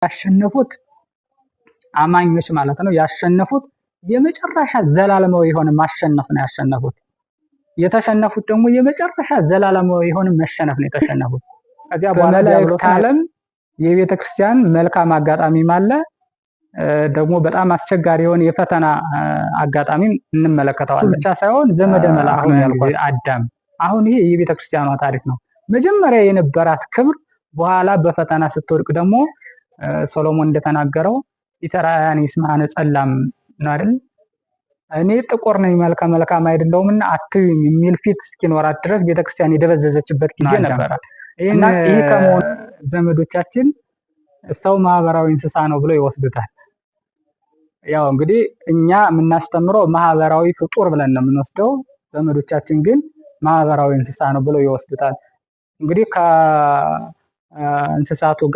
ያሸነፉት አማኞች ማለት ነው። ያሸነፉት የመጨረሻ ዘላለማዊ የሆነ ማሸነፍ ነው ያሸነፉት። የተሸነፉት ደግሞ የመጨረሻ ዘላለማዊ የሆነ መሸነፍ ነው የተሸነፉት። ከዚያ በኋላ ዲያብሎስ ዓለም የቤተ ክርስቲያን መልካም አጋጣሚም አለ፣ ደግሞ በጣም አስቸጋሪ የሆነ የፈተና አጋጣሚ እንመለከተዋለን። ብቻ ሳይሆን ዘመደ መልአክ ነው ያልኳት አዳም። አሁን ይሄ የቤተ ክርስቲያኗ ታሪክ ነው። መጀመሪያ የነበራት ክብር በኋላ በፈተና ስትወድቅ ደግሞ ሶሎሞን እንደተናገረው ኢተራያን ይስማነ ጸላም ነው አይደል? እኔ ጥቁር ነኝ መልከ መልካም አይደለሁምና አትዩኝ የሚል ፊት እስኪኖራት ድረስ ቤተክርስቲያን የደበዘዘችበት ጊዜ ነበር። ይሄ ከመሆኑ ዘመዶቻችን ሰው ማህበራዊ እንስሳ ነው ብለው ይወስዱታል። ያው እንግዲህ እኛ የምናስተምረው ማህበራዊ ፍጡር ብለን ነው የምንወስደው። ዘመዶቻችን ግን ማህበራዊ እንስሳ ነው ብለው ይወስዱታል። እንግዲህ ከእንስሳቱ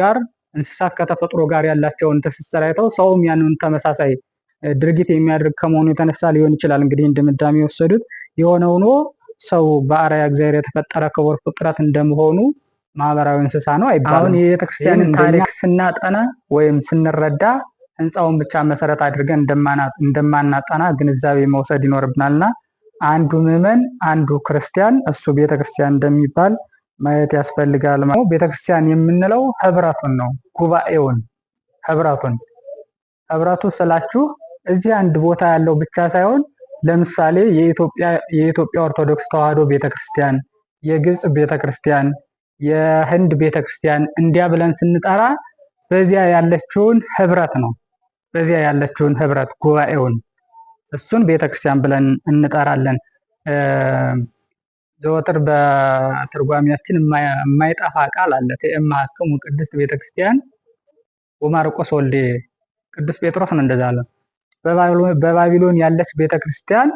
ጋር እንስሳት ከተፈጥሮ ጋር ያላቸውን ትስስር አይተው ሰውም ያንን ተመሳሳይ ድርጊት የሚያደርግ ከመሆኑ የተነሳ ሊሆን ይችላል እንግዲህ እንደምዳሜ የወሰዱት። የሆነ ሆኖ ሰው በአርአያ እግዚአብሔር የተፈጠረ ክቡር ፍጥረት እንደመሆኑ ማህበራዊ እንስሳ ነው አይባልም። አሁን የቤተክርስቲያንን ታሪክ ስናጠና ወይም ስንረዳ ህንፃውን ብቻ መሰረት አድርገን እንደማናጠና ግንዛቤ መውሰድ ይኖርብናልና አንዱ ምዕመን አንዱ ክርስቲያን እሱ ቤተክርስቲያን እንደሚባል ማየት ያስፈልጋል። ቤተክርስቲያን የምንለው ህብረቱን ነው፣ ጉባኤውን፣ ህብረቱ ስላችሁ እዚህ አንድ ቦታ ያለው ብቻ ሳይሆን ለምሳሌ የኢትዮጵያ ኦርቶዶክስ ተዋሕዶ ቤተክርስቲያን፣ የግብጽ ቤተክርስቲያን፣ የህንድ ቤተክርስቲያን እንዲያ ብለን ስንጠራ በዚያ ያለችውን ህብረት ነው። በዚያ ያለችውን ህብረት ጉባኤውን እሱን ቤተክርስቲያን ብለን እንጠራለን። ዘወትር በትርጓሜያችን የማይጠፋ ቃል አለ። ተእማክሙ ቅድስት ቤተክርስቲያን ወማርቆስ ወልዴ፣ ቅዱስ ጴጥሮስ ነው እንደዛ አለ። በባቢሎን ያለች ቤተክርስቲያን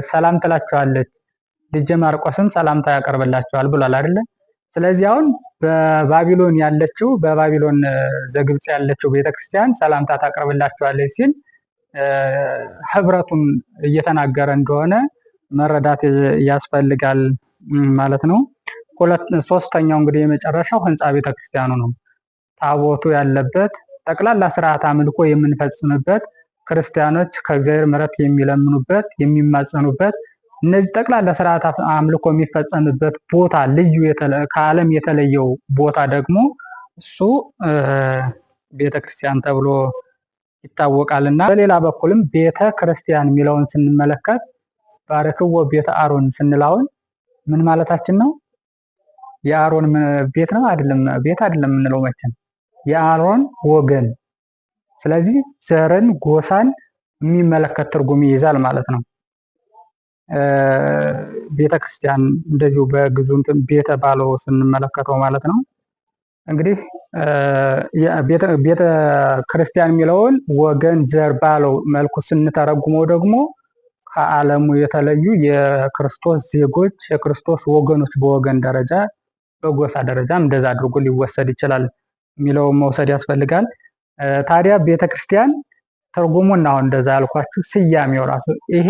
ሰላም ትላችኋለች፣ ልጄ ማርቆስም ሰላምታ ያቀርብላችኋል ብሏል አይደለ? ስለዚህ አሁን በባቢሎን ያለችው በባቢሎን ዘግብጽ ያለችው ቤተክርስቲያን ሰላምታ ታቀርብላችኋለች ሲል ህብረቱን እየተናገረ እንደሆነ መረዳት ያስፈልጋል ማለት ነው። ሶስተኛው እንግዲህ የመጨረሻው ህንፃ ቤተክርስቲያኑ ነው። ታቦቱ ያለበት ጠቅላላ ስርዓት አምልኮ የምንፈጽምበት፣ ክርስቲያኖች ከእግዚአብሔር ምሕረት የሚለምኑበት የሚማጸኑበት፣ እነዚህ ጠቅላላ ስርዓት አምልኮ የሚፈጸምበት ቦታ ልዩ ከዓለም የተለየው ቦታ ደግሞ እሱ ቤተክርስቲያን ተብሎ ይታወቃልና። በሌላ በኩልም ቤተ ክርስቲያን የሚለውን ስንመለከት ባረክዎ ቤተ አሮን ስንላውን ምን ማለታችን ነው? የአሮን ቤት ነው አይደለም? ቤት አይደለም የምንለው መቼም የአሮን ወገን። ስለዚህ ዘርን ጎሳን የሚመለከት ትርጉም ይይዛል ማለት ነው። ቤተክርስቲያን እንደዚሁ በግዙ ቤተ ባለው ስንመለከተው ማለት ነው። እንግዲህ ቤተ ክርስቲያን የሚለውን ወገን ዘር ባለው መልኩ ስንተረጉመው ደግሞ ከዓለሙ የተለዩ የክርስቶስ ዜጎች የክርስቶስ ወገኖች በወገን ደረጃ በጎሳ ደረጃም እንደዛ አድርጎ ሊወሰድ ይችላል የሚለውን መውሰድ ያስፈልጋል። ታዲያ ቤተክርስቲያን ትርጉሙን አሁን እንደዛ ያልኳችሁ ስያሜው ራሱ ይሄ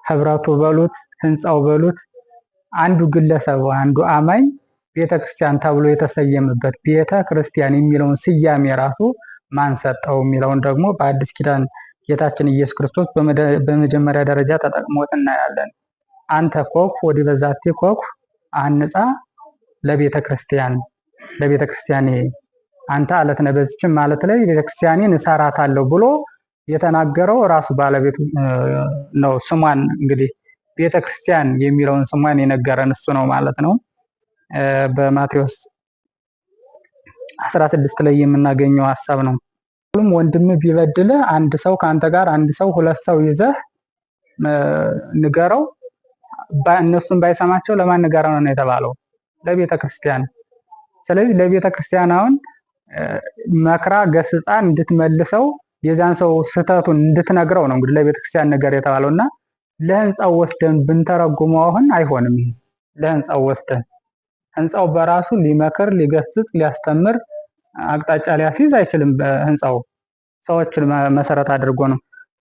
ህብረቱ በሉት ህንፃው በሉት አንዱ ግለሰብ አንዱ አማኝ ቤተክርስቲያን ተብሎ የተሰየመበት ቤተ ክርስቲያን የሚለውን ስያሜ ራሱ ማን ሰጠው የሚለውን ደግሞ በአዲስ ኪዳን ጌታችን ኢየሱስ ክርስቶስ በመጀመሪያ ደረጃ ተጠቅሞት እናያለን። አንተ ኮኩ ወዲበ ዛቲ ኮኩ አንጻ ለቤተ ክርስቲያኔ፣ አንተ አለት ነህ በዚህችም ማለት ላይ ቤተክርስቲያኔን እሰራታለሁ ብሎ የተናገረው ራሱ ባለቤቱ ነው። ስሟን እንግዲህ ቤተክርስቲያን የሚለውን ስሟን የነገረን እሱ ነው ማለት ነው። በማቴዎስ 16 ላይ የምናገኘው ሐሳብ ነው። ሁሉም ወንድም ቢበድልህ አንድ ሰው ካንተ ጋር አንድ ሰው ሁለት ሰው ይዘህ ንገረው፣ እነሱን ባይሰማቸው ለማን ንገረው ነው የተባለው? ለቤተ ክርስቲያን። ስለዚህ ለቤተ ክርስቲያን አሁን መክራ ገስጻ እንድትመልሰው የዛን ሰው ስህተቱን እንድትነግረው ነው እንግዲህ ለቤተ ክርስቲያን ነገር የተባለውና ለህንፃው ወስደን ብንተረጉመው አሁን አይሆንም። ለህንፃው ወስደን ህንፃው በራሱ ሊመክር ሊገስጽ ሊያስተምር አቅጣጫ ሊያስይዝ አይችልም። በህንፃው ሰዎችን መሰረት አድርጎ ነው።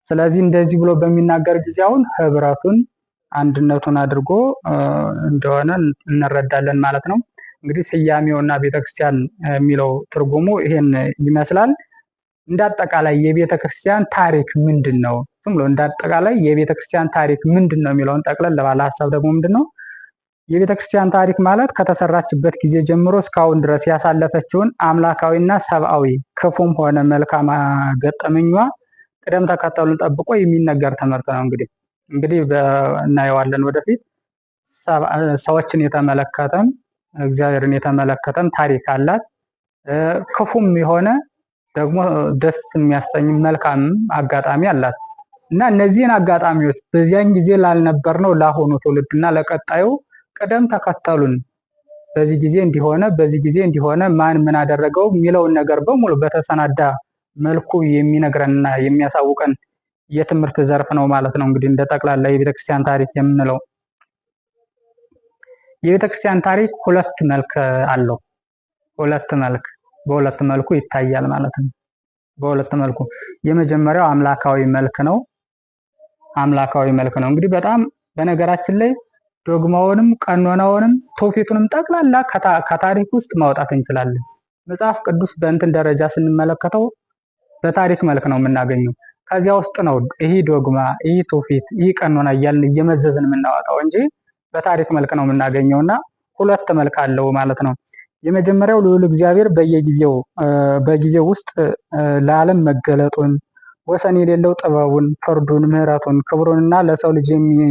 ስለዚህ እንደዚህ ብሎ በሚናገር ጊዜ አሁን ህብረቱን አንድነቱን አድርጎ እንደሆነ እንረዳለን ማለት ነው። እንግዲህ ስያሜውና ቤተክርስቲያን የሚለው ትርጉሙ ይሄን ይመስላል። እንዳጠቃላይ የቤተክርስቲያን ታሪክ ምንድን ነው? ዝም ብሎ እንዳጠቃላይ የቤተክርስቲያን ታሪክ ምንድን ነው የሚለውን ጠቅለል ባለ ሀሳብ ደግሞ ምንድን ነው የቤተክርስቲያን ታሪክ ማለት ከተሰራችበት ጊዜ ጀምሮ እስካሁን ድረስ ያሳለፈችውን አምላካዊና ሰብአዊ ክፉም ሆነ መልካም ገጠመኟ ቅደም ተከተሉን ጠብቆ የሚነገር ትምህርት ነው። እንግዲህ እናየዋለን ወደፊት ሰዎችን የተመለከተም እግዚአብሔርን የተመለከተም ታሪክ አላት። ክፉም የሆነ ደግሞ ደስ የሚያሰኝ መልካም አጋጣሚ አላት እና እነዚህን አጋጣሚዎች በዚያን ጊዜ ላልነበርነው ለአሁኑ ትውልድና ለቀጣዩ ቅደም ተከተሉን በዚህ ጊዜ እንዲሆነ በዚህ ጊዜ እንዲሆነ ማን ምን አደረገው የሚለውን ነገር በሙሉ በተሰናዳ መልኩ የሚነግረንና የሚያሳውቀን የትምህርት ዘርፍ ነው ማለት ነው። እንግዲህ እንደ ጠቅላላ የቤተክርስቲያን ታሪክ የምንለው የቤተክርስቲያን ታሪክ ሁለት መልክ አለው። በሁለት መልኩ ይታያል ማለት ነው። በሁለት መልኩ የመጀመሪያው አምላካዊ መልክ ነው። እንግዲህ በጣም በነገራችን ላይ ዶግማውንም ቀኖናውንም ትውፊቱንም ጠቅላላ ከታሪክ ውስጥ ማውጣት እንችላለን። መጽሐፍ ቅዱስ በእንትን ደረጃ ስንመለከተው በታሪክ መልክ ነው የምናገኘው። ከዚያ ውስጥ ነው ይህ ዶግማ፣ ይህ ትውፊት፣ ይህ ቀኖና እያልን እየመዘዝን የምናወጣው እንጂ በታሪክ መልክ ነው የምናገኘው እና ሁለት መልክ አለው ማለት ነው። የመጀመሪያው ልዑል እግዚአብሔር በጊዜው ውስጥ ለዓለም መገለጡን ወሰን የሌለው ጥበቡን፣ ፍርዱን፣ ምሕረቱን፣ ክብሩንና ለሰው ልጅ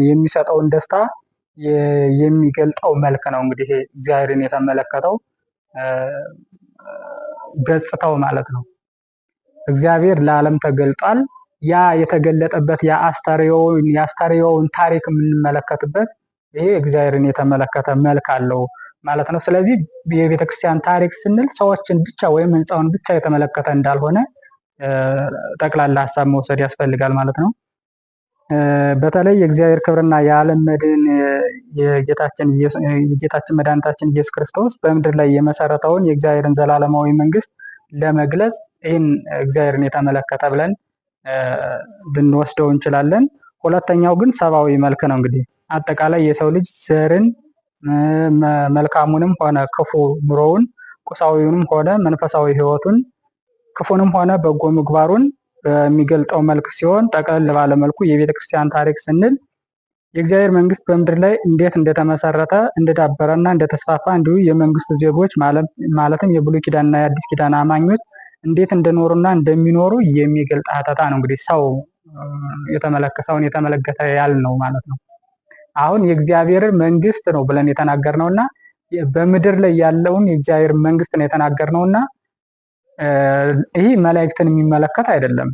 የሚሰጠውን ደስታ የሚገልጠው መልክ ነው። እንግዲህ እግዚአብሔርን የተመለከተው ገጽታው ማለት ነው። እግዚአብሔር ለዓለም ተገልጧል። ያ የተገለጠበት የአስተርእዮውን ታሪክ የምንመለከትበት ይሄ እግዚአብሔርን የተመለከተ መልክ አለው ማለት ነው። ስለዚህ የቤተክርስቲያን ታሪክ ስንል ሰዎችን ብቻ ወይም ሕንፃውን ብቻ የተመለከተ እንዳልሆነ ጠቅላላ ሀሳብ መውሰድ ያስፈልጋል ማለት ነው። በተለይ የእግዚአብሔር ክብርና የዓለም መድን የጌታችን መድኃኒታችን ኢየሱስ ክርስቶስ በምድር ላይ የመሰረተውን የእግዚአብሔርን ዘላለማዊ መንግስት ለመግለጽ ይህን እግዚአብሔርን የተመለከተ ብለን ልንወስደው እንችላለን። ሁለተኛው ግን ሰብአዊ መልክ ነው። እንግዲህ አጠቃላይ የሰው ልጅ ዘርን መልካሙንም ሆነ ክፉ ኑሮውን ቁሳዊውንም ሆነ መንፈሳዊ ህይወቱን ክፉንም ሆነ በጎ ምግባሩን በሚገልጠው መልክ ሲሆን ጠቅለል ባለ መልኩ የቤተክርስቲያን ታሪክ ስንል የእግዚአብሔር መንግስት በምድር ላይ እንዴት እንደተመሰረተ እንደዳበረና እንደተስፋፋ እንዲሁ የመንግስቱ ዜጎች ማለትም የብሉይ ኪዳንና የአዲስ ኪዳን አማኞች እንዴት እንደኖሩና እንደሚኖሩ የሚገልጥ ሀተታ ነው። እንግዲህ ሰውን የተመለከተ ያልነው ማለት ነው። አሁን የእግዚአብሔር መንግስት ነው ብለን የተናገርነውና በምድር ላይ ያለውን የእግዚአብሔር መንግስት ነው የተናገርነውና ይህ መላእክትን የሚመለከት አይደለም።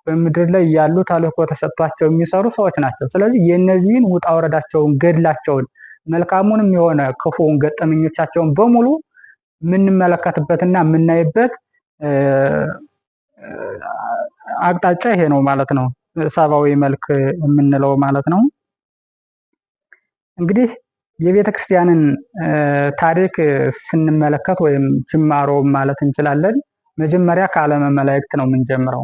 በምድር ላይ ያሉ ተልእኮ ተሰጥቷቸው የሚሰሩ ሰዎች ናቸው። ስለዚህ የእነዚህን ውጣ ወረዳቸውን፣ ገድላቸውን፣ መልካሙንም የሆነ ክፉውን ገጠመኞቻቸውን በሙሉ የምንመለከትበትና የምናይበት አቅጣጫ ይሄ ነው ማለት ነው። ሰብአዊ መልክ የምንለው ማለት ነው። እንግዲህ የቤተክርስቲያንን ታሪክ ስንመለከት ወይም ጅማሮ ማለት እንችላለን መጀመሪያ ከዓለመ መላእክት ነው የምንጀምረው።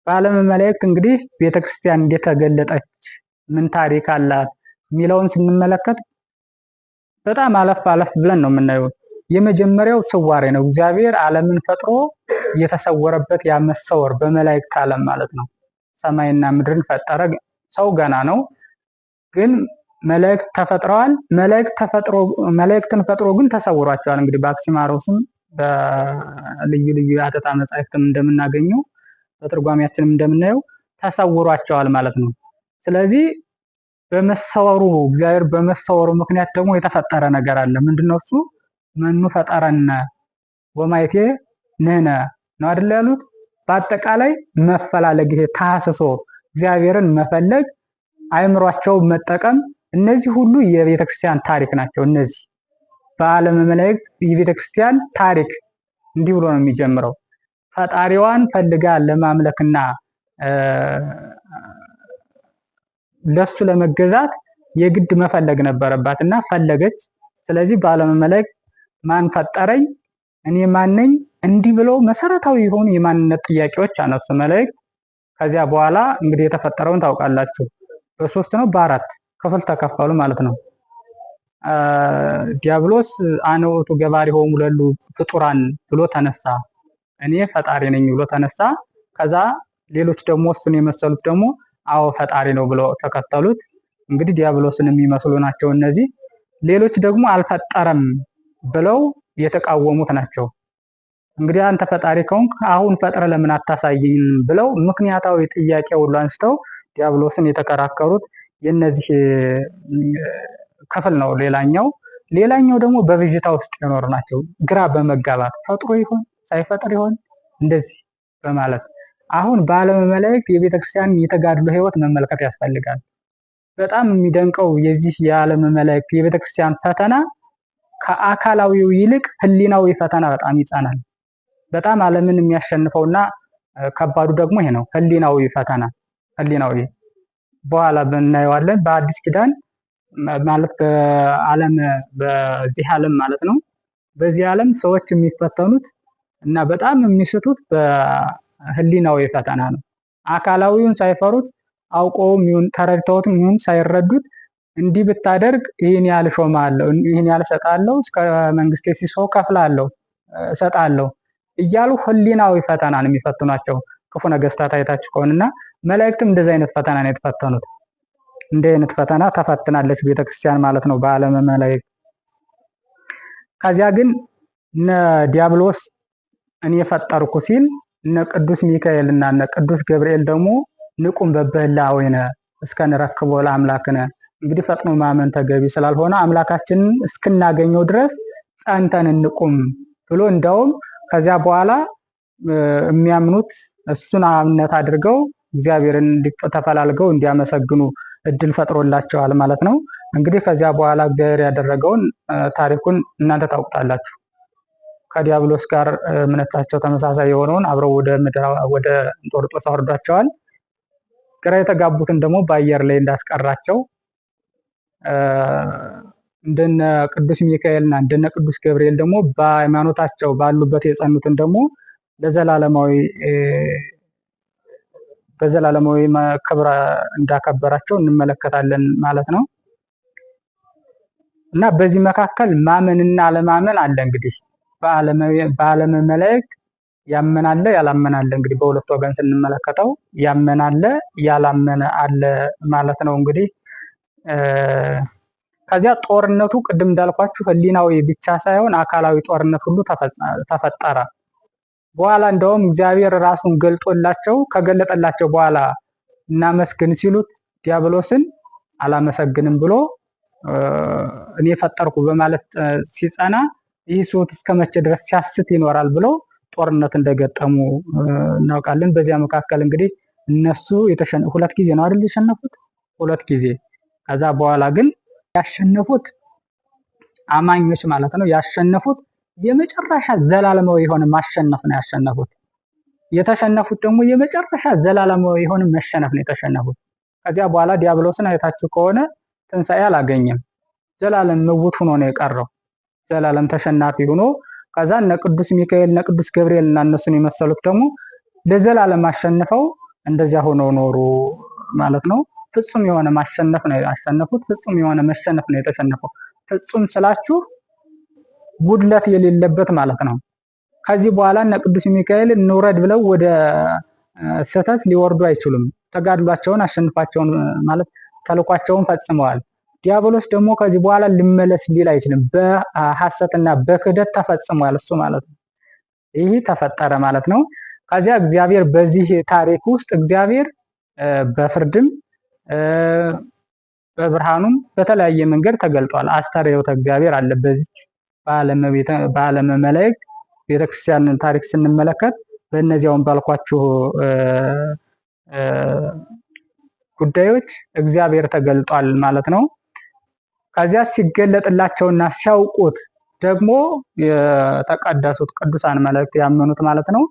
በዓለመ መላእክት እንግዲህ ቤተክርስቲያን እንዴት ተገለጠች፣ ምን ታሪክ አላት የሚለውን ስንመለከት በጣም አለፍ ብለን ነው የምናየው። የመጀመሪያው ስዋሬ ነው። እግዚአብሔር ዓለምን ፈጥሮ የተሰወረበት ያ መሰወር በመላእክት ዓለም ማለት ነው። ሰማይና ምድርን ፈጠረ። ሰው ገና ነው፣ ግን መላእክት ተፈጥረዋል። መላእክትን ፈጥሮ ግን ተሰውሯቸዋል። እንግዲህ በአክሲማሮስም በልዩ ልዩ የአተታ መጻሕፍትም እንደምናገኘው በትርጓሜያችንም እንደምናየው ተሰውሯቸዋል ማለት ነው። ስለዚህ እግዚአብሔር በመሰወሩ ምክንያት ደግሞ የተፈጠረ ነገር አለ። ምንድነው እሱ? መኑ ፈጠረነ ወማይቴ ንሕነ ነው አይደል ያሉት። በአጠቃላይ መፈላለግ፣ ይሄ ታስሶ እግዚአብሔርን መፈለግ፣ አእምሯቸው መጠቀም፣ እነዚህ ሁሉ የቤተክርስቲያን ታሪክ ናቸው። እነዚህ በዓለመ መላእክት የቤተክርስቲያን ታሪክ እንዲህ ብሎ ነው የሚጀምረው። ፈጣሪዋን ፈልጋ ለማምለክና ለሱ ለመገዛት የግድ መፈለግ ነበረባት እና ፈለገች። ስለዚህ በዓለመ መላእክት ማን ፈጠረኝ፣ እኔ ማን ነኝ፣ እንዲህ ብለው መሰረታዊ የሆኑ የማንነት ጥያቄዎች አነሱ መላእክት። ከዚያ በኋላ እንግዲህ የተፈጠረውን ታውቃላችሁ። በ3 ነው በ4 ክፍል ተከፈሉ ማለት ነው። ዲያብሎስ አነ ውእቱ ገባሪሆሙ ለሉ ፍጡራን ብሎ ተነሳ። እኔ ፈጣሪ ነኝ ብሎ ተነሳ። ከዛ ሌሎች ደግሞ እሱን የመሰሉት ደግሞ አዎ ፈጣሪ ነው ብለው ተከተሉት። እንግዲህ ዲያብሎስን የሚመስሉ ናቸው እነዚህ። ሌሎች ደግሞ አልፈጠረም ብለው የተቃወሙት ናቸው። እንግዲህ አንተ ፈጣሪ ከሆንክ አሁን ፈጥረ ለምን አታሳየኝ ብለው ምክንያታዊ ጥያቄ ሁሉ አንስተው ዲያብሎስን የተከራከሩት የነዚህ ክፍል ነው። ሌላኛው ደግሞ በብዥታ ውስጥ የኖሩ ናቸው። ግራ በመጋባት ፈጥሮ ይሆን ሳይፈጥር ይሆን እንደዚህ በማለት አሁን በዓለመ መላእክት የቤተክርስቲያን የተጋድሎ ህይወት መመልከት ያስፈልጋል። በጣም የሚደንቀው የዚህ የዓለመ መላእክት የቤተክርስቲያን ፈተና ከአካላዊው ይልቅ ህሊናዊ ፈተና በጣም ይጸናል። በጣም ዓለምን የሚያሸንፈውና ከባዱ ደግሞ ይሄ ነው፣ ህሊናዊ ፈተና። ህሊናዊ በኋላ እናየዋለን። በአዲስ ኪዳን ማለት በዚህ ዓለም ማለት ነው። በዚህ ዓለም ሰዎች የሚፈተኑት እና በጣም የሚስቱት በህሊናዊ ፈተና ነው። አካላዊውን ሳይፈሩት አውቀውም ይሁን ተረድተውትም ይሁን ሳይረዱት እንዲህ ብታደርግ ይህን ያህል ሾማለሁ፣ ይህን ያህል እሰጣለሁ፣ እስከ መንግስቴ ሲሶ ከፍላለሁ፣ እሰጣለሁ እያሉ ህሊናዊ ፈተና ነው የሚፈትኗቸው ክፉ ነገስታት አይታችሁ ከሆነና መላእክትም እንደዚህ አይነት ፈተና ነው የተፈተኑት። እንዲህ አይነት ፈተና ተፈትናለች ቤተክርስቲያን ማለት ነው በዓለመ መላእክት። ከዚያ ግን እነ ዲያብሎስ እኔ ፈጠርኩ ሲል እነ ቅዱስ ሚካኤል እና እነ ቅዱስ ገብርኤል ደግሞ ንቁም በበህላዌነ እስከ ንረክቦ ለአምላክነ፣ እንግዲህ ፈጥኖ ማመን ተገቢ ስላልሆነ አምላካችንን እስክናገኘው ድረስ ጸንተን እንቁም ብሎ እንዳውም ከዚያ በኋላ የሚያምኑት እሱን አብነት አድርገው እግዚአብሔርን ተፈላልገው እንዲያመሰግኑ እድል ፈጥሮላቸዋል ማለት ነው። እንግዲህ ከዚያ በኋላ እግዚአብሔር ያደረገውን ታሪኩን እናንተ ታውቁታላችሁ። ከዲያብሎስ ጋር እምነታቸው ተመሳሳይ የሆነውን አብረው ወደ እንጦርጦስ አወርዷቸዋል። ግራ የተጋቡትን ደግሞ በአየር ላይ እንዳስቀራቸው እንደነ ቅዱስ ሚካኤልና እንደነ ቅዱስ ገብርኤል ደግሞ በሃይማኖታቸው ባሉበት የጸኑትን ደግሞ በዘላለማዊ ክብር እንዳከበራቸው እንመለከታለን ማለት ነው። እና በዚህ መካከል ማመንና አለማመን አለ። እንግዲህ በዓለመ መላእክት ያመናለ ያላመናለ፣ እንግዲህ በሁለት ወገን ስንመለከተው ያመናለ ያላመነ አለ ማለት ነው። እንግዲህ ከዚያ ጦርነቱ ቅድም እንዳልኳችሁ ህሊናዊ ብቻ ሳይሆን አካላዊ ጦርነት ሁሉ ተፈጠረ። በኋላ እንደውም እግዚአብሔር ራሱን ገልጦላቸው ከገለጠላቸው በኋላ እናመስግን ሲሉት ዲያብሎስን አላመሰግንም ብሎ እኔ ፈጠርኩ በማለት ሲጸና ይህ ሰውት እስከመቼ ድረስ ሲያስት ይኖራል ብለው ጦርነት እንደገጠሙ እናውቃለን። በዚያ መካከል እንግዲህ እነሱ ሁለት ጊዜ ነው አይደል የሸነፉት? ሁለት ጊዜ። ከዛ በኋላ ግን ያሸነፉት አማኞች ማለት ነው። ያሸነፉት የመጨረሻ ዘላለማዊ የሆነ ማሸነፍ ነው ያሸነፉት። የተሸነፉት ደግሞ የመጨረሻ ዘላለማዊ የሆነ መሸነፍ ነው የተሸነፉት። ከዚያ በኋላ ዲያብሎስን አይታችሁ ከሆነ ትንሣኤ አላገኘም። ዘላለም ምውት ሆኖ ነው የቀረው። ዘላለም ተሸናፊ ሆኖ ከዛ እነ ቅዱስ ሚካኤል እነ ቅዱስ ገብርኤል እና እነሱን የመሰሉት ደግሞ ለዘላለም አሸንፈው እንደዚያ ሆነው ኖሩ ማለት ነው። ፍጹም የሆነ ማሸነፍ ነው ያሸነፉት። ፍጹም የሆነ መሸነፍ ነው የተሸነፈው። ፍጹም ስላችሁ ጉድለት የሌለበት ማለት ነው። ከዚህ በኋላ እነ ቅዱስ ሚካኤል እንውረድ ብለው ወደ ስህተት ሊወርዱ አይችሉም። ተጋድሏቸውን አሸንፋቸውን ማለት ተልኳቸውን ፈጽመዋል። ዲያብሎስ ደግሞ ከዚህ በኋላ ሊመለስ ሊል አይችልም። በሐሰትና በክህደት ተፈጽሟል እሱ ማለት ነው። ይህ ተፈጠረ ማለት ነው። ከዚያ እግዚአብሔር በዚህ ታሪክ ውስጥ እግዚአብሔር በፍርድም በብርሃኑም በተለያየ መንገድ ተገልጧል። አስተርእዮተ እግዚአብሔር አለ። በዚህ በዓለመ መላእክት ቤተክርስቲያን ታሪክ ስንመለከት በእነዚያውን ባልኳችሁ ጉዳዮች እግዚአብሔር ተገልጧል ማለት ነው። ከዚያ ሲገለጥላቸውና ሲያውቁት ደግሞ የተቀደሱት ቅዱሳን መላእክት ያመኑት ማለት ነው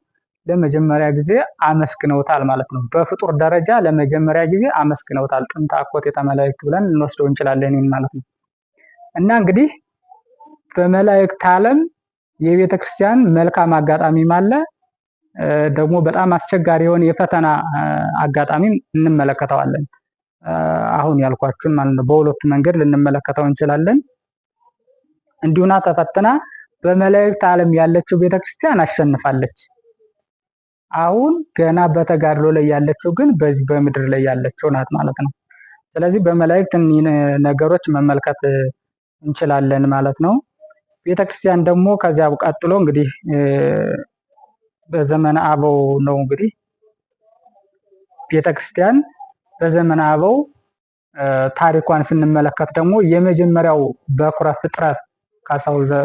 ለመጀመሪያ ጊዜ አመስግነውታል ማለት ነው። በፍጡር ደረጃ ለመጀመሪያ ጊዜ አመስግነውታል። ጥንተ አኮቴተ መላእክት ብለን እንወስደው እንችላለን ማለት ነው። እና እንግዲህ በመላእክት ዓለም የቤተ ክርስቲያን መልካም አጋጣሚም አለ፣ ደግሞ በጣም አስቸጋሪ የሆነ የፈተና አጋጣሚም እንመለከተዋለን። አሁን ያልኳችሁን ማለት ነው በሁለቱ መንገድ ልንመለከተው እንችላለን። እንዲሁና ተፈትና በመላእክት ዓለም ያለችው ቤተክርስቲያን አሸንፋለች። አሁን ገና በተጋድሎ ላይ ያለችው ግን በዚህ በምድር ላይ ያለችው ናት ማለት ነው። ስለዚህ በመላእክት ነገሮች መመልከት እንችላለን ማለት ነው። ቤተክርስቲያን ደግሞ ከዚያ ቀጥሎ እንግዲህ በዘመነ አበው ነው። እንግዲህ ቤተክርስቲያን በዘመነ አበው ታሪኳን ስንመለከት ደግሞ የመጀመሪያው በኩረ ፍጥረት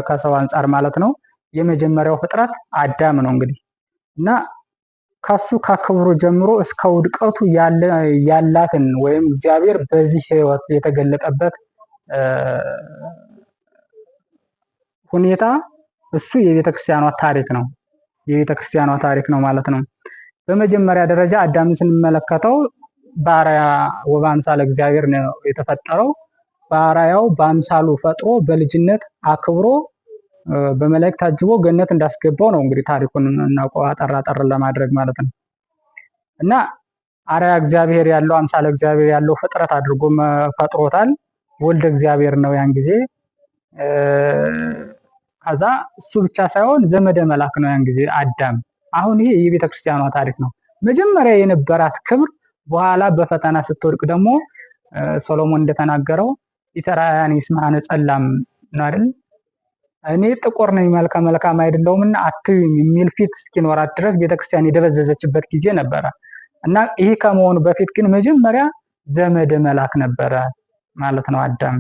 ከሰው አንጻር ማለት ነው የመጀመሪያው ፍጥረት አዳም ነው እንግዲህ እና ከሱ ከክብሩ ጀምሮ እስከ ውድቀቱ ያላትን ወይም እግዚአብሔር በዚህ ህይወት የተገለጠበት ሁኔታ እሱ የቤተክርስቲያኗ ታሪክ ነው። የቤተክርስቲያኗ ታሪክ ነው ማለት ነው። በመጀመሪያ ደረጃ አዳምን ስንመለከተው በአርአያ ወበአምሳለ እግዚአብሔር ነው የተፈጠረው። በአርአያው በአምሳሉ ፈጥሮ በልጅነት አክብሮ በመላእክት ታጅቦ ገነት እንዳስገባው ነው እንግዲህ ታሪኩን እናውቀው አጠር ለማድረግ ማለት ነው። እና አርአያ እግዚአብሔር ያለው አምሳለ እግዚአብሔር ያለው ፍጥረት አድርጎ ፈጥሮታል። ወልደ እግዚአብሔር ነው ያን ጊዜ። ከዛ እሱ ብቻ ሳይሆን ዘመደ መልአክ ነው ያን ጊዜ አዳም። አሁን ይሄ የቤተክርስቲያኗ ታሪክ ነው። መጀመሪያ የነበራት ክብር በኋላ በፈተና ስትወድቅ ደግሞ ሶሎሞን እንደተናገረው ኢተራያን ይስማነ ጸላም ነው አይደል? እኔ ጥቁር ነኝ መልከ መልካም አይደለሁምና አትዩኝ የሚል ፊት እስኪኖራት ድረስ ቤተክርስቲያን የደበዘዘችበት ጊዜ ነበረ። እና ይሄ ከመሆኑ በፊት ግን መጀመሪያ ዘመደ መልአክ ነበረ ማለት ነው አዳም።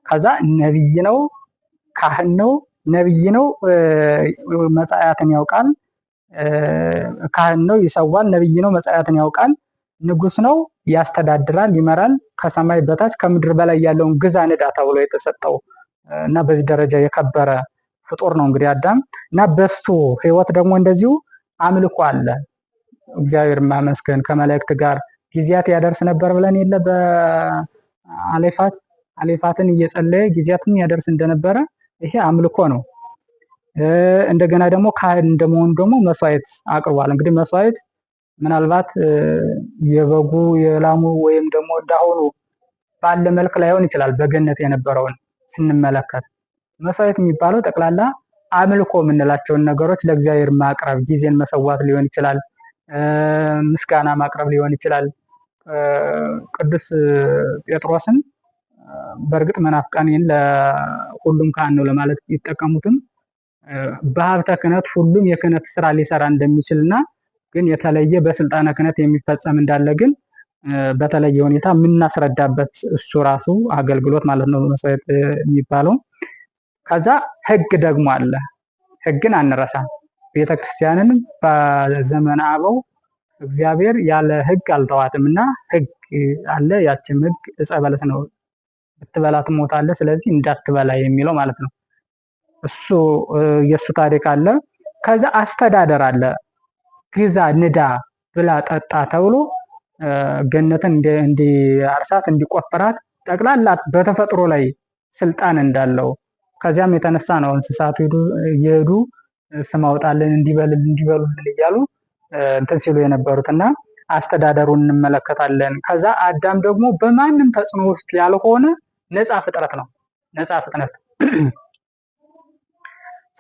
ከዛ ነብይ ነው፣ ካህን ነው፣ ነብይ ነው፣ መጻያትን ያውቃል፣ ካህን ነው ይሰዋል፣ ነብይ ነው መጻያትን ያውቃል፣ ንጉስ ነው ያስተዳድራል፣ ይመራል፣ ከሰማይ በታች ከምድር በላይ ያለውን ግዛ ንዳ ተብሎ የተሰጠው እና በዚህ ደረጃ የከበረ ፍጡር ነው እንግዲህ አዳም። እና በሱ ህይወት ደግሞ እንደዚሁ አምልኮ አለ። እግዚአብሔር ማመስገን ከመላእክት ጋር ጊዜያት ያደርስ ነበር ብለን የለ አሌፋትን እየጸለየ ጊዜያትን ያደርስ እንደነበረ ይሄ አምልኮ ነው። እንደገና ደግሞ ካህን እንደመሆኑ ደግሞ መስዋዕት አቅርቧል። እንግዲህ መስዋዕት ምናልባት የበጉ የላሙ ወይም ደግሞ እንዳሁኑ ባለ መልክ ላይሆን ይችላል። በገነት የነበረውን ስንመለከት መስዋዕት የሚባለው ጠቅላላ አምልኮ የምንላቸውን ነገሮች ለእግዚአብሔር ማቅረብ፣ ጊዜን መሰዋት ሊሆን ይችላል፣ ምስጋና ማቅረብ ሊሆን ይችላል። ቅዱስ ጴጥሮስን በእርግጥ መናፍቃንን ለሁሉም ካህን ነው ለማለት ይጠቀሙትም በሀብተ ክህነት ሁሉም የክህነት ስራ ሊሰራ እንደሚችልና ግን የተለየ በስልጣነ ክህነት የሚፈጸም እንዳለ ግን በተለየ ሁኔታ የምናስረዳበት እሱ ራሱ አገልግሎት ማለት ነው መስዋዕት የሚባለው። ከዛ ህግ ደግሞ አለ። ህግን አንረሳም። ቤተክርስቲያንን በዘመነ አበው እግዚአብሔር ያለ ህግ አልተዋትም እና ህግ አለ። ያችም ህግ ዕፀ በለስ ነው፣ ብትበላ ትሞታለህ፣ ስለዚህ እንዳትበላ የሚለው ማለት ነው። እሱ የእሱ ታሪክ አለ። ከዛ አስተዳደር አለ። ግዛ፣ ንዳ፣ ብላ፣ ጠጣ ተብሎ ገነትን እንዲያርሳት እንዲቆፍራት ጠቅላላ በተፈጥሮ ላይ ስልጣን እንዳለው ከዚያም የተነሳ ነው እንስሳቱ እየሄዱ ስም አውጣልን እንዲበሉልን እያሉ እንትን ሲሉ የነበሩትና አስተዳደሩን እንመለከታለን። ከዛ አዳም ደግሞ በማንም ተጽዕኖ ውስጥ ያልሆነ ነፃ ፍጥረት ነው፣ ነፃ ፍጥረት።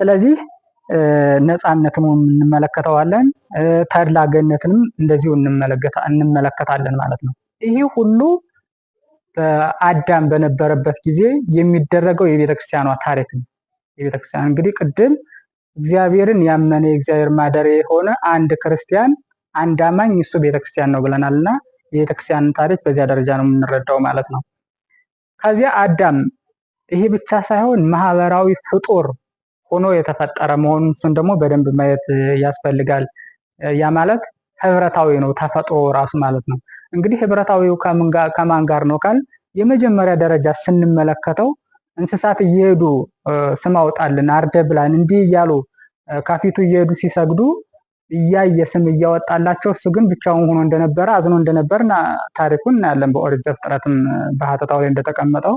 ስለዚህ ነፃነትን እንመለከተዋለን፣ ተድላ ገነትንም እንደዚሁ እንመለከታለን ማለት ነው። ይሄ ሁሉ በአዳም በነበረበት ጊዜ የሚደረገው የቤተክርስቲያኗ ታሪክ ነው። የቤተክርስቲያን እንግዲህ ቅድም እግዚአብሔርን ያመነ የእግዚአብሔር ማደሪያ የሆነ አንድ ክርስቲያን አንድ አማኝ እሱ ቤተክርስቲያን ነው ብለናልና የቤተክርስቲያንን ታሪክ በዚያ ደረጃ ነው የምንረዳው ማለት ነው። ከዚያ አዳም ይሄ ብቻ ሳይሆን ማህበራዊ ፍጡር ሆኖ የተፈጠረ መሆኑን እሱን ደግሞ በደንብ ማየት ያስፈልጋል። ያ ማለት ህብረታዊ ነው ተፈጥሮ ራሱ ማለት ነው። እንግዲህ ህብረታዊው ከማን ጋር ነው ካል የመጀመሪያ ደረጃ ስንመለከተው እንስሳት እየሄዱ ስም አውጣልን አርደ ብላን እንዲህ እያሉ ከፊቱ እየሄዱ ሲሰግዱ እያየ ስም እያወጣላቸው እሱ ግን ብቻውን ሆኖ እንደነበረ አዝኖ እንደነበርና ታሪኩን እናያለን። በኦሪት ዘፍጥረትም በሀተታው ላይ እንደተቀመጠው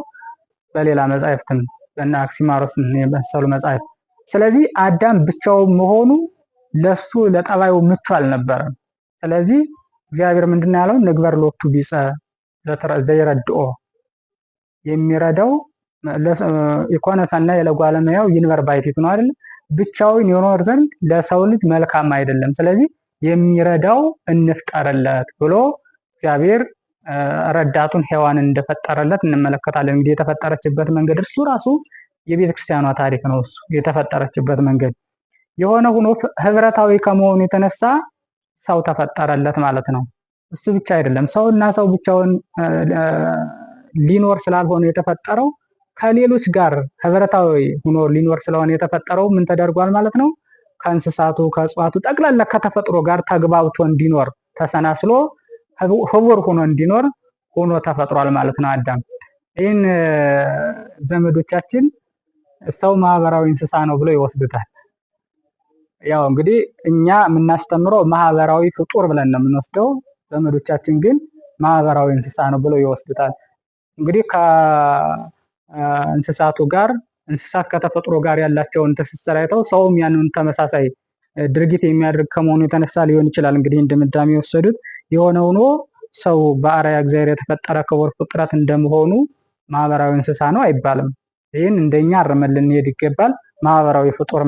በሌላ መጻሕፍትም በእነ አክሲማሮስ የመሰሉ መጻሕፍት። ስለዚህ አዳም ብቻውን መሆኑ ለሱ ለጠባዩ ምቹ አልነበረም። ስለዚህ እግዚአብሔር ምንድነው ያለው? ንግበር ሎቱ ቢጸ ዘይረድኦ፣ የሚረዳው ኢኮነ ሰናይ ለጓለ እመሕያው ይንበር ባሕቲቱ ነው አይደል? ብቻውን ይኖር ዘንድ ለሰው ልጅ መልካም አይደለም። ስለዚህ የሚረዳው እንፍጠርለት ብሎ እግዚአብሔር ረዳቱን ሔዋንን እንደፈጠረለት እንመለከታለን። እንግዲህ የተፈጠረችበት መንገድ እሱ ራሱ የቤተ ክርስቲያኗ ታሪክ ነው። እሱ የተፈጠረችበት መንገድ የሆነ ሆኖ ህብረታዊ ከመሆኑ የተነሳ ሰው ተፈጠረለት ማለት ነው። እሱ ብቻ አይደለም፣ ሰውና ሰው ብቻውን ሊኖር ስላልሆነ የተፈጠረው ከሌሎች ጋር ህብረታዊ ሆኖ ሊኖር ስለሆነ የተፈጠረው ምን ተደርጓል ማለት ነው? ከእንስሳቱ ከእጽዋቱ ጠቅላላ ከተፈጥሮ ጋር ተግባብቶ እንዲኖር ተሰናስሎ ህቡር ሆኖ እንዲኖር ሆኖ ተፈጥሯል ማለት ነው አዳም። ይህን ዘመዶቻችን ሰው ማህበራዊ እንስሳ ነው ብለው ይወስዱታል። ያው እንግዲህ እኛ የምናስተምረው ማህበራዊ ፍጡር ብለን ነው የምንወስደው። ዘመዶቻችን ግን ማህበራዊ እንስሳ ነው ብለው ይወስዱታል። እንግዲህ ከእንስሳቱ ጋር እንስሳት ከተፈጥሮ ጋር ያላቸውን ትስስር አይተው ሰውም ያንን ተመሳሳይ ድርጊት የሚያደርግ ከመሆኑ የተነሳ ሊሆን ይችላል እንግዲህ እንደምዳሜ የወሰዱት። የሆነ ሆኖ ሰው በአርአያ እግዚአብሔር የተፈጠረ ክቡር ፍጥረት እንደመሆኑ ማህበራዊ እንስሳ ነው አይባልም። ይህን እንደኛ አርመን ልንሄድ ይገባል። ማህበራዊ ፍጡር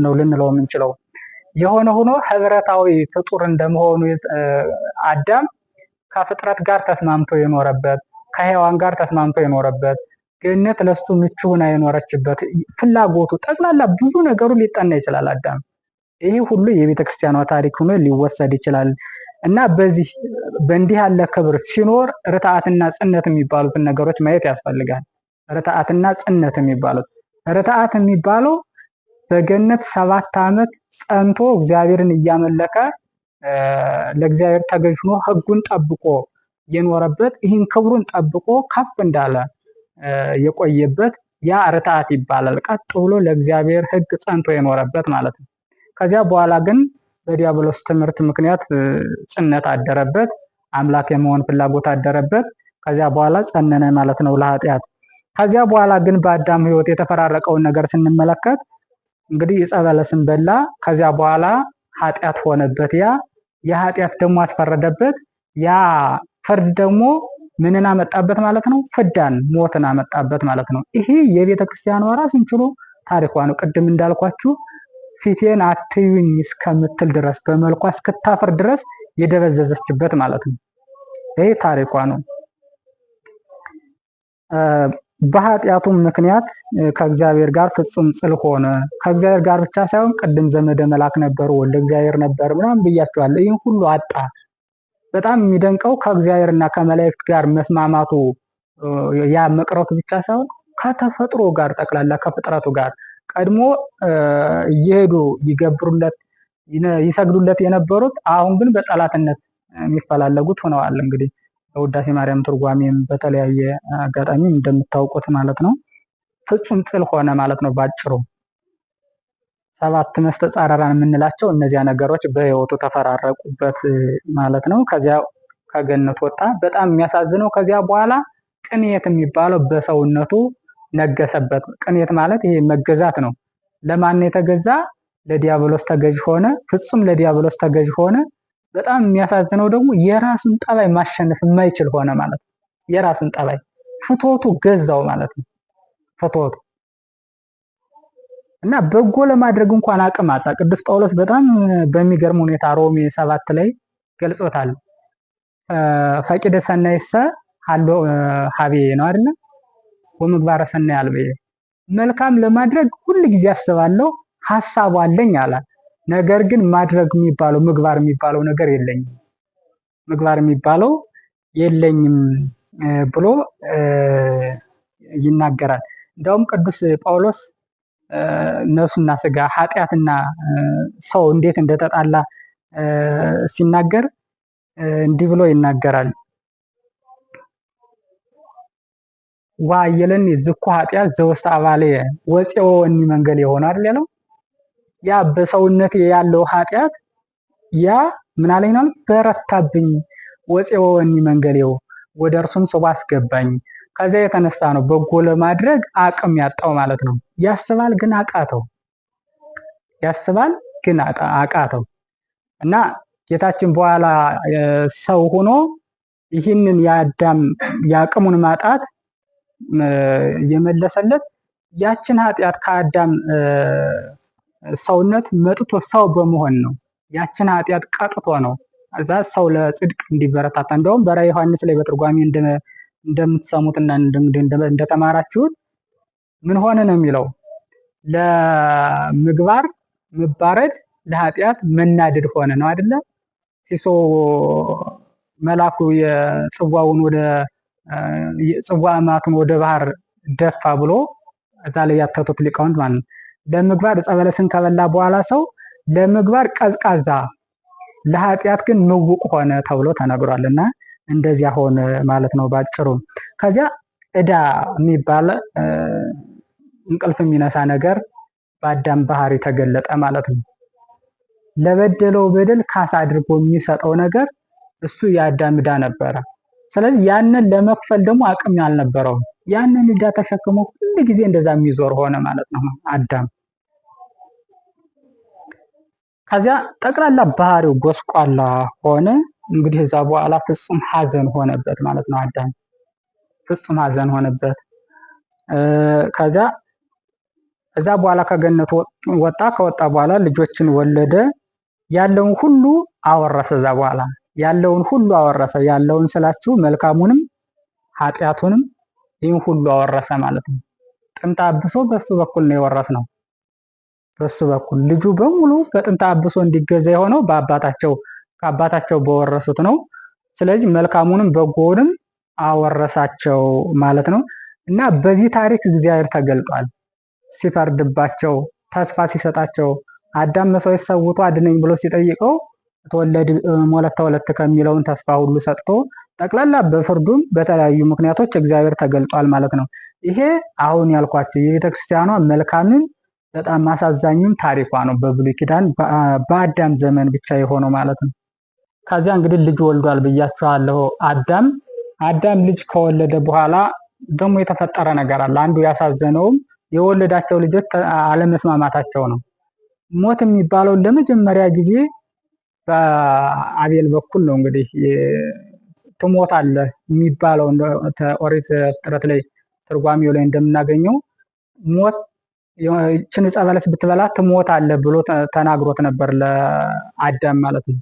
ነው ልንለው የምንችለው። የሆነ ሆኖ ህብረታዊ ፍጡር እንደመሆኑ አዳም ከፍጥረት ጋር ተስማምቶ የኖረበት፣ ከሔዋን ጋር ተስማምቶ የኖረበት፣ ገነት ለሱ ምቹ ሆና የኖረችበት ፍላጎቱ ጠቅላላ ብዙ ነገሩ ሊጠና ይችላል አዳም። ይሄ ሁሉ የቤተ ክርስቲያኗ ታሪክ ሆኖ ሊወሰድ ይችላል እና በእንዲህ ያለ ክብር ሲኖር ርትዓትና ጽነት የሚባሉትን ነገሮች ማየት ያስፈልጋል። ርትዓትና ጽነት የሚባሉት ርትዓት የሚባለው በገነት 7 ዓመት ጸንቶ እግዚአብሔርን እያመለከ ለእግዚአብሔር ተገዥ ሆኖ ሕጉን ጠብቆ የኖረበት ይህን ክብሩን ጠብቆ ከፍ እንዳለ የቆየበት ያ ርትዓት ይባላል። ቀጥ ብሎ ለእግዚአብሔር ሕግ ጸንቶ የኖረበት ማለት ነው። ከዚያ በኋላ ግን በዲያብሎስ ትምህርት ምክንያት ጽነት አደረበት፣ አምላክ የመሆን ፍላጎት አደረበት። ከዚያ በኋላ ጸነነ ማለት ነው ለኃጢአት። ከዚያ በኋላ ግን በአዳም ሕይወት የተፈራረቀውን ነገር ስንመለከት እንግዲህ ዕፀ በለስን በላ። ከዚያ በኋላ ኃጢአት ሆነበት። ያ የኃጢአት ደግሞ አስፈረደበት። ያ ፍርድ ደግሞ ምንን አመጣበት ማለት ነው? ፍዳን፣ ሞትን አመጣበት ማለት ነው። ይሄ የቤተ ክርስቲያኗ ራሱን ችሎ ታሪኳ ነው። ቅድም እንዳልኳችሁ ፊቴን አትዩኝ እስከምትል ድረስ በመልኳ እስክታፍር ድረስ የደበዘዘችበት ማለት ነው። ይሄ ታሪኳ ነው። በኃጢአቱም ምክንያት ከእግዚአብሔር ጋር ፍጹም ጽል ሆነ። ከእግዚአብሔር ጋር ብቻ ሳይሆን ቅድም ዘመደ መልአክ ነበሩ፣ ወልደ እግዚአብሔር ነበር ምናምን ብያቸዋለሁ። ይህን ሁሉ አጣ። በጣም የሚደንቀው ከእግዚአብሔርና ከመላእክት ጋር መስማማቱ ያ መቅረቱ ብቻ ሳይሆን ከተፈጥሮ ጋር ጠቅላላ ከፍጥረቱ ጋር ቀድሞ እየሄዱ ይገብሩለት ይሰግዱለት የነበሩት አሁን ግን በጠላትነት የሚፈላለጉት ሆነዋል። እንግዲህ በውዳሴ ማርያም ትርጓሜም በተለያየ አጋጣሚ እንደምታውቁት ማለት ነው። ፍጹም ጽል ሆነ ማለት ነው ባጭሩ። 7 መስተጻረራን የምንላቸው እነዚያ ነገሮች በሕይወቱ ተፈራረቁበት ማለት ነው። ከዚያ ከገነት ወጣ። በጣም የሚያሳዝነው ከዚያ በኋላ ቅንየት የሚባለው በሰውነቱ ነገሰበት። ቅንየት ማለት ይሄ መገዛት ነው። ለማን የተገዛ? ለዲያብሎስ ተገዥ ሆነ። ፍጹም ለዲያብሎስ ተገዥ ሆነ። በጣም የሚያሳዝነው ደግሞ የራሱን ጠባይ ማሸነፍ የማይችል ሆነ ማለት ነው። የራሱን ጠባይ ፍትወቱ ገዛው ማለት ነው። ፍትወቱ እና በጎ ለማድረግ እንኳን አቅም አጣ። ቅዱስ ጳውሎስ በጣም በሚገርም ሁኔታ ሮሜ 7 ላይ ገልጾታል። ፈቂደ ሰናይሰ ሀሎ ሀቤ ነው አይደል? ወምግባረ ሰናይ አልበየ፣ መልካም ለማድረግ ሁል ጊዜ አስባለሁ፣ ሐሳቡ አለኝ አለ። ነገር ግን ማድረግ የሚባለው ምግባር የሚባለው ነገር የለኝም፣ ምግባር የሚባለው የለኝም ብሎ ይናገራል። እንደውም ቅዱስ ጳውሎስ ነፍስና ስጋ ኃጢአትና ሰው እንዴት እንደተጣላ ሲናገር እንዲህ ብሎ ይናገራል። ዋየለኒ ዝኩ ኃጢአት ዘውስተ አባልየ ወፄኦ ወኒ መንገል ይሆን አይደል ያለው። ያ በሰውነቴ ያለው ኃጢአት ያ ምን አለኝ ነው? በረታብኝ። ወፄኦ ወኒ መንገሌው ወደ እርሱም ስቦ አስገባኝ። ከዚያ የተነሳ ነው በጎ ለማድረግ አቅም ያጣው ማለት ነው። ያስባል ግን አቃተው፣ ያስባል ግን አቃተው እና ጌታችን በኋላ ሰው ሆኖ ይህንን የአዳም የአቅሙን ማጣት የመለሰለት ያችን ኃጢአት ከአዳም ሰውነት መጥቶ ሰው በመሆን ነው። ያችን ኃጢአት ቀጥቶ ነው እዛ ሰው ለጽድቅ እንዲበረታታ። እንደውም በራዕየ ዮሐንስ ላይ በትርጓሜ እንደምትሰሙትና እንደተማራችሁት ምን ሆነ ነው የሚለው? ለምግባር መባረድ ለኃጢአት መናደድ ሆነ ነው አይደለ? ሲሶ መላኩ የጽዋውን ወደ ጽዋ ማቱን ወደ ባህር ደፋ ብሎ እዛ ላይ ያተቱት ሊቃውንት ማለት ነው። ለምግባር ዕፀ በለስን ከበላ በኋላ ሰው ለምግባር ቀዝቃዛ ለኃጢአት ግን ምውቅ ሆነ ተብሎ ተነግሯልና እንደዚያ ሆነ ማለት ነው ባጭሩ። ከዚያ ዕዳ የሚባል እንቅልፍ የሚነሳ ነገር በአዳም ባህሪ ተገለጠ ማለት ነው። ለበደለው በደል ካሳ አድርጎ የሚሰጠው ነገር እሱ የአዳም ዕዳ ነበረ። ስለዚህ ያንን ለመክፈል ደግሞ አቅም አልነበረውም። ያንን ዕዳ ተሸክሞ ሁሉ ጊዜ እንደዛ የሚዞር ሆነ ማለት ነው አዳም። ከዚያ ጠቅላላ ባህሪው ጎስቋላ ሆነ። እንግዲህ እዛ በኋላ ፍጹም ሐዘን ሆነበት ማለት ነው አዳም፣ ፍጹም ሐዘን ሆነበት። ከዚያ እዛ በኋላ ከገነት ወጣ። ከወጣ በኋላ ልጆችን ወለደ። ያለውን ሁሉ አወረሰ። እዛ በኋላ ያለውን ሁሉ አወረሰ። ያለውን ስላችሁ መልካሙንም ኃጢአቱንም ይህን ሁሉ አወረሰ ማለት ነው። ጥንተ አብሶ በሱ በኩል ነው የወረስነው። በሱ በኩል ልጁ በሙሉ በጥንተ አብሶ እንዲገዛ የሆነው ከአባታቸው በወረሱት ነው። ስለዚህ መልካሙንም በጎውንም አወረሳቸው ማለት ነው። እና በዚህ ታሪክ እግዚአብሔር ተገልጧል። ሲፈርድባቸው፣ ተስፋ ሲሰጣቸው፣ አዳም መስዋዕት ሰውቶ አድነኝ ብሎ ሲጠይቀው ተወለድ ሞለተ ወለተ ከሚለውን ተስፋ ሁሉ ሰጥቶ ጠቅላላ በፍርዱም በተለያዩ ምክንያቶች እግዚአብሔር ተገልጧል ማለት ነው። ይሄ አሁን ያልኳቸው የቤተክርስቲያኗ መልካምም በጣም አሳዛኝም ታሪኳ ነው። በብሉይ ኪዳን በአዳም ዘመን ብቻ የሆነው ማለት ነው። ከዚያ እንግዲህ ልጅ ወልዷል ብያችኋለሁ። አዳም ልጅ ከወለደ በኋላ ደግሞ የተፈጠረ ነገር አለ። አንዱ ያሳዘነውም የወለዳቸው ልጆች አለመስማማታቸው ነው። ሞት የሚባለው ለመጀመሪያ ጊዜ በአቤል በኩል ነው። እንግዲህ ትሞታለህ የሚባለው ኦሪት ዘፍጥረት ላይ ትርጓሜው ላይ እንደምናገኘው ሞት ይህችን ዕፀ በለስ ብትበላ ትሞታለህ ብሎ ተናግሮት ነበር ለአዳም ማለት ነው።